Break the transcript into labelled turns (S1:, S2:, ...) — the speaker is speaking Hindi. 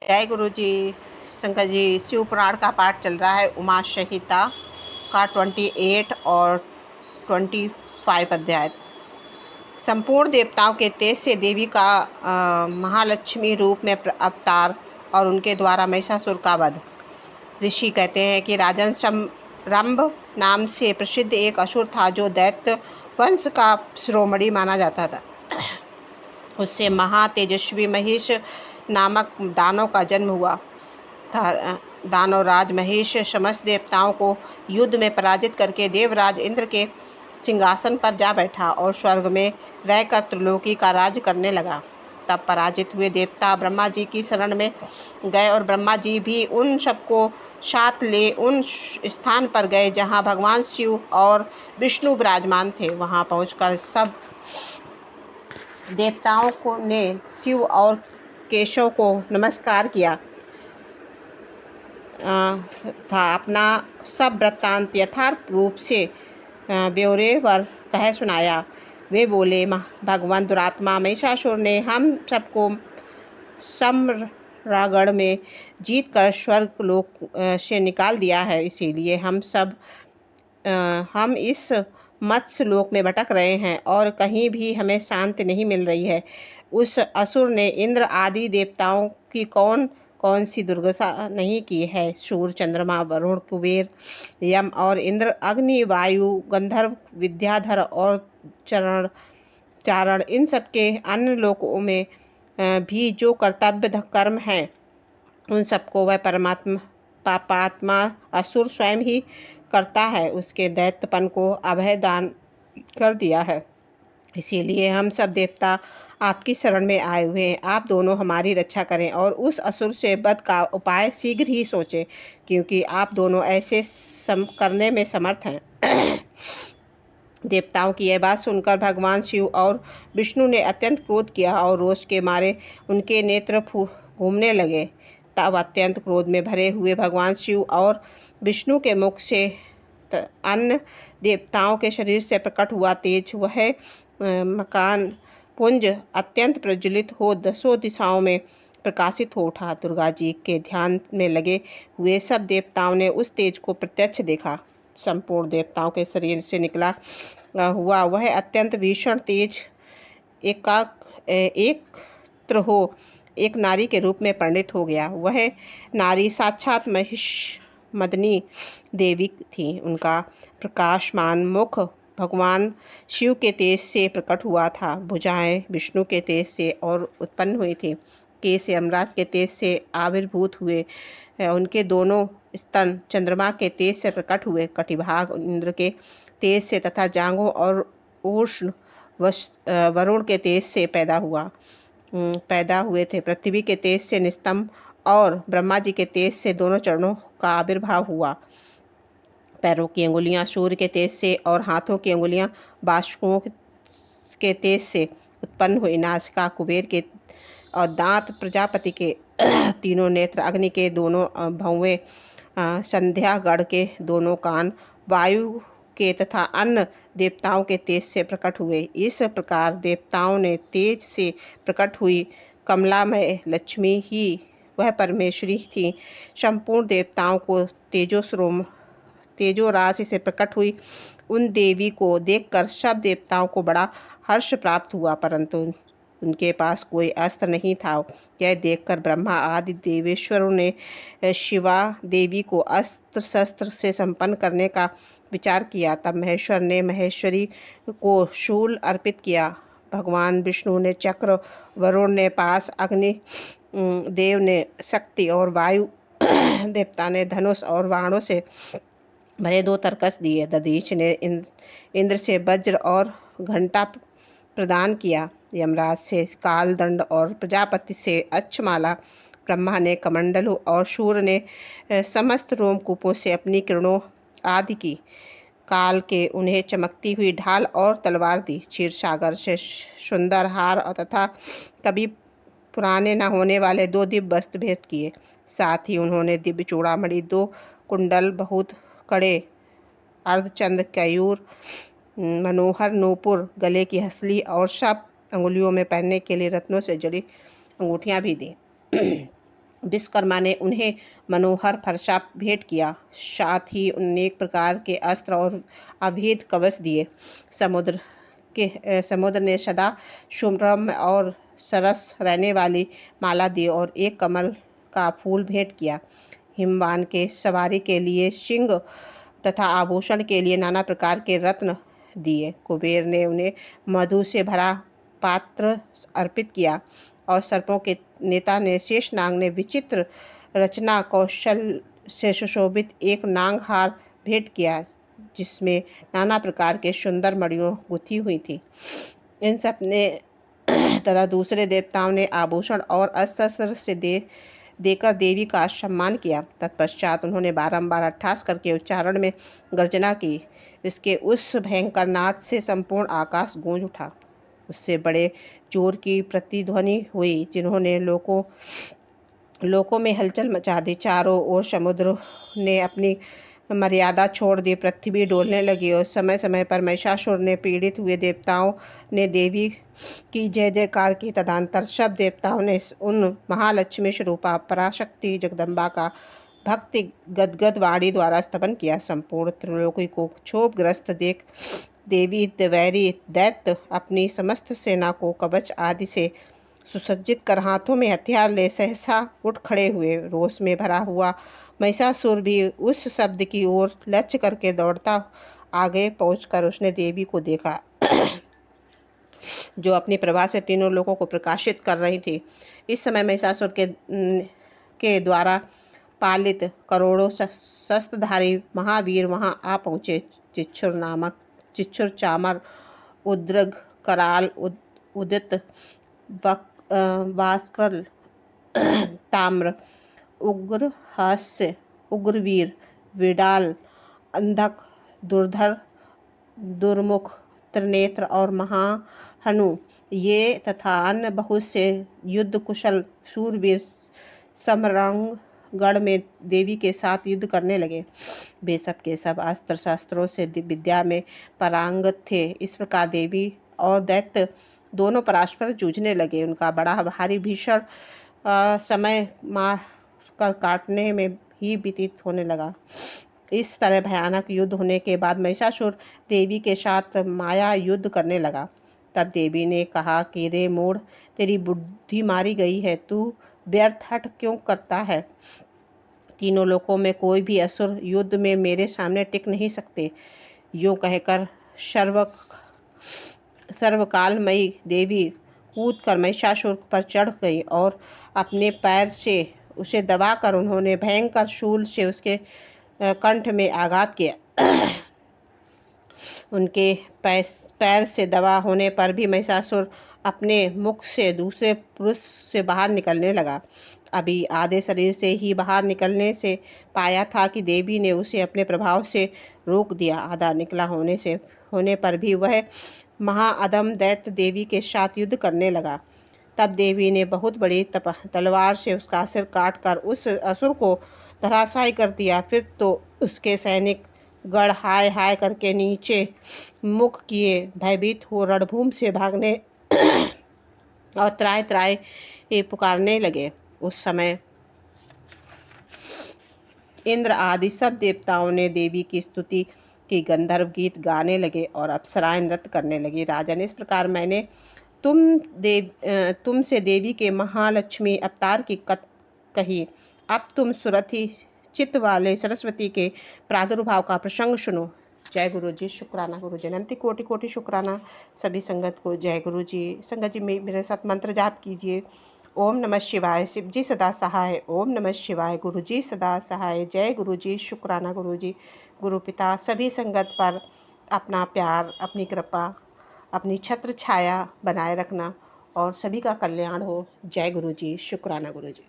S1: जय गुरु जी। शंकर जी, शिव पुराण का पाठ चल रहा है। उमा संहिता का 28 और 25 अध्याय। संपूर्ण देवताओं के तेज से देवी का महालक्ष्मी रूप में अवतार और उनके द्वारा महिषासुर का वध। ऋषि कहते हैं कि राजन रंभ नाम से प्रसिद्ध एक असुर था जो दैत्य वंश का शिरोमणि माना जाता था। उससे महातेजस्वी महिष नामक दानव का जन्म हुआ था। दानवराज महिष समस्त देवताओं को युद्ध में पराजित करके देवराज इंद्र के सिंहासन पर जा बैठा और स्वर्ग में रहकर त्रिलोकी का राज करने लगा। तब पराजित हुए देवता ब्रह्मा जी की शरण में गए और ब्रह्मा जी भी उन सबको साथ ले उन स्थान पर गए जहां भगवान शिव और विष्णु विराजमान थे। वहां पहुंचकर सब देवताओं को ने शिव और केशव को नमस्कार किया था। अपना सब वृत्तांत यथार्थ रूप से ब्यौरेवर कह सुनाया। वे बोले, भगवान दुरात्मा महिषासुर ने हम सबको सम्रागढ़ में जीत कर स्वर्ग लोक से निकाल दिया है। इसीलिए हम इस मत्स्य लोक में भटक रहे हैं और कहीं भी हमें शांति नहीं मिल रही है। उस असुर ने इंद्र आदि देवताओं की कौन कौन सी दुर्दशा नहीं की है। सूर्य, चंद्रमा, वरुण, कुबेर, यम और इंद्र, अग्नि, वायु, गंधर्व, विद्याधर और चारण इन सबके अन्य लोकों में भी जो कर्तव्य कर्म है उन सबको वह परमात्मा पापात्मा असुर स्वयं ही करता है। उसके दैत्यपन को अभय दान कर दिया है। इसीलिए हम सब देवता आपकी शरण में आए हुए हैं। आप दोनों हमारी रक्षा करें और उस असुर से वध का उपाय शीघ्र ही सोचें, क्योंकि आप दोनों ऐसे करने में समर्थ हैं। देवताओं की यह बात सुनकर भगवान शिव और विष्णु ने अत्यंत क्रोध किया और रोष के मारे उनके नेत्र घूमने लगे। तब अत्यंत क्रोध में भरे हुए भगवान शिव और विष्णु के मुख से अन्य देवताओं के शरीर से प्रकट हुआ तेज वह मकान पुंज अत्यंत प्रज्वलित हो दसों दिशाओं में प्रकाशित हो उठा। दुर्गा जी के ध्यान में लगे हुए सब देवताओं ने उस तेज को प्रत्यक्ष देखा। संपूर्ण देवताओं के शरीर से निकला हुआ वह अत्यंत भीषण तेज एकत्र हो एक नारी के रूप में परिणित हो गया। वह नारी साक्षात मदनी देवी थी। उनका प्रकाशमान मुख भगवान शिव के तेज से प्रकट हुआ था। भुजाएं विष्णु के तेज से और उत्पन्न हुई थी। केश यमराज के तेज से आविर्भूत हुए। उनके दोनों स्तन चंद्रमा के तेज से प्रकट हुए। कटिभाग इंद्र के तेज से तथा जांघों और उष्ण वरुण के तेज से पैदा हुए थे। पृथ्वी के तेज से निस्तंभ और ब्रह्मा जी के तेज से दोनों चरणों का आविर्भाव हुआ। पैरों की अंगुलियां सूर्य के तेज से और हाथों की अंगुलियां बाष्पों के तेज से उत्पन्न हुई। नासिका कुबेर के और दांत प्रजापति के तीनों नेत्र अग्नि के दोनों भौवें संध्यागढ़ के दोनों कान वायु के तथा अन्य देवताओं के तेज से प्रकट हुए। इस प्रकार देवताओं ने तेज से प्रकट हुई कमलामय लक्ष्मी ही वह परमेश्वरी थी। संपूर्ण देवताओं को तेजो राशि से प्रकट हुई उन देवी को देखकर सब देवताओं को बड़ा हर्ष प्राप्त हुआ, परंतु उनके पास कोई अस्त्र नहीं था। यह देखकर ब्रह्मा आदि देवेश्वरों ने शिवा देवी को अस्त्र शस्त्र से संपन्न करने का विचार किया। तब महेश्वर ने महेश्वरी को शूल अर्पित किया। भगवान विष्णु ने चक्र, वरुण ने पास, अग्नि देव ने शक्ति और वायु देवता ने धनुष और बाणों से भरे 2 तरकस दिए। दधीच ने इंद्र से वज्र और घंटा प्रदान किया। यमराज से काल दंड और प्रजापति से अक्षमाला, ब्रह्मा ने कमंडलु और सूर्य ने समस्त रोमकूपों से अपनी किरणों आदि की। काल के उन्हें चमकती हुई ढाल और तलवार दी। क्षीर सागर से सुंदर हार तथा कभी पुराने न होने वाले 2 दिव्य वस्त्र भेंट किए। साथ ही उन्होंने दिव्य चूड़ामणि, 2 कुंडल, बहुत कड़े अर्धचंद्र, कयूर, मनोहर नूपुर, गले की हंसली और सब अंगुलियों में पहनने के लिए रत्नों से जड़ी अंगूठियां भी दी। विश्वकर्मा ने उन्हें मनोहर फरसा भेंट किया। साथ ही अनेक प्रकार के अस्त्र और अभेद कवच दिए। समुद्र ने सदा सुरम्य और सरस रहने वाली माला दी और एक कमल का फूल भेंट किया। हिमवान के सवारी के लिए सिंह तथा आभूषण के लिए नाना प्रकार के रत्न दिए। कुबेर ने उन्हें मधु से भरा पात्र अर्पित किया और सर्पों के नेता ने शेषनाग ने विचित्र रचना कौशल से सुशोभित एक नागहार भेंट किया, जिसमें नाना प्रकार के सुंदर मणियों गुथी हुई थी। इन सब ने तथा दूसरे देवताओं ने आभूषण और अस्त्र से देकर देवी का सम्मान किया। तत्पश्चात उन्होंने बारंबार अट्ठास करके उच्चारण में गर्जना की। इसके उस भयंकर नाद से संपूर्ण आकाश गूंज उठा। उससे बड़े जोर की प्रतिध्वनि हुई, जिन्होंने लोकों में हलचल मचा दी। चारों ओर समुद्र ने अपनी मर्यादा छोड़ दी, पृथ्वी डोलने लगी और समय समय पर महिषासुर ने पीड़ित हुए देवताओं ने देवी की जय जयकार की। तदंतर सब देवताओं ने उन महालक्ष्मी स्वरूपा पराशक्ति जगदम्बा का भक्ति गदगद वाणी द्वारा स्तवन किया। संपूर्ण त्रिलोकी को क्षोभग्रस्त देख देवी देवैरी दैत्य अपनी समस्त सेना को कवच आदि से सुसज्जित कर हाथों में हथियार ले सहसा उठ खड़े हुए। रोष में भरा हुआ महिषासुर भी उस शब्द की ओर लक्ष्य करके दौड़ता आगे पहुंचकर उसने देवी को देखा, जो अपनी प्रभा से तीनों लोगों को प्रकाशित कर रही थी। इस समय महिषासुर के द्वारा पालित करोड़ों शस्त्रधारी महावीर वहां आ पहुंचे। चिच्छुर, चामर, उद्रग, कराल, उदित, वास्कर, ताम्र, उग्र हास्य, उग्रवीर, विडाल, अंधक, दुर्धर, दुर्मुख, त्रिनेत्र और महाहनु, ये तथा अन्य बहुत से युद्ध कुशल शूरवीर समरंगगढ़ में देवी के साथ युद्ध करने लगे। वे सब के सब अस्त्र शस्त्रों से विद्या में पारंगत थे। इस प्रकार देवी और दैत्य दोनों परस्पर जूझने लगे। उनका बड़ा भारी भीषण समय मार कर काटने में ही व्यतीत होने लगा। इस तरह भयानक युद्ध होने के बाद महिषासुर देवी के साथ माया युद्ध करने लगा। तब देवी ने कहा कि रे मूढ़, तेरी बुद्धि मारी गई है, तू व्यर्थ हठ क्यों करता है? तीनों लोकों में कोई भी असुर युद्ध में मेरे सामने टिक नहीं सकते। यूं कहकर सर्वकालमयी देवी कूद कर महिषासुर पर चढ़ गई और अपने पैर से उसे दबाकर उन्होंने भयंकर शूल से उसके कंठ में आघात किया। उनके पैर से दबा होने पर भी महिषासुर अपने मुख से दूसरे पुरुष से बाहर निकलने लगा। अभी आधे शरीर से ही बाहर निकलने से पाया था कि देवी ने उसे अपने प्रभाव से रोक दिया। आधा निकला होने पर भी वह महाअदम दैत्य देवी के साथ युद्ध करने लगा। तब देवी ने बहुत बड़ी तलवार से उसका सिर काटकर उस असुर को धराशायी कर दिया। फिर तो उसके सैनिक गढ़ हाय हाय करके नीचे मुख किए भयभीत हो रणभूमि से भागने और त्राय त्राय पुकारने लगे। उस समय इंद्र आदि सब देवताओं ने देवी की स्तुति की, गंधर्व गीत गाने लगे और अप्सराएं नृत्य करने लगी। राजन, इस प्रकार मैंने तुमसे देवी के महालक्ष्मी अवतार की कही। अब तुम सुरथी चित्त वाले सरस्वती के प्रादुर्भाव का प्रसंग सुनो। जय गुरु जी। शुक्राना गुरु जी, अनंत कोटि कोटि शुक्राना सभी संगत को। जय गुरु जी। संगत जी मेरे साथ मंत्र जाप कीजिए। ओम नमः शिवाय। शिव जी सदा सहाय। ओम नमः शिवाय। गुरु जी सदा सहाय। जय गुरु जी। शुक्राना गुरु जी। गुरु पिता सभी संगत पर अपना प्यार, अपनी कृपा, अपनी छत्र छाया बनाए रखना और सभी का कल्याण हो। जय गुरु जी। शुक्राना गुरु जी।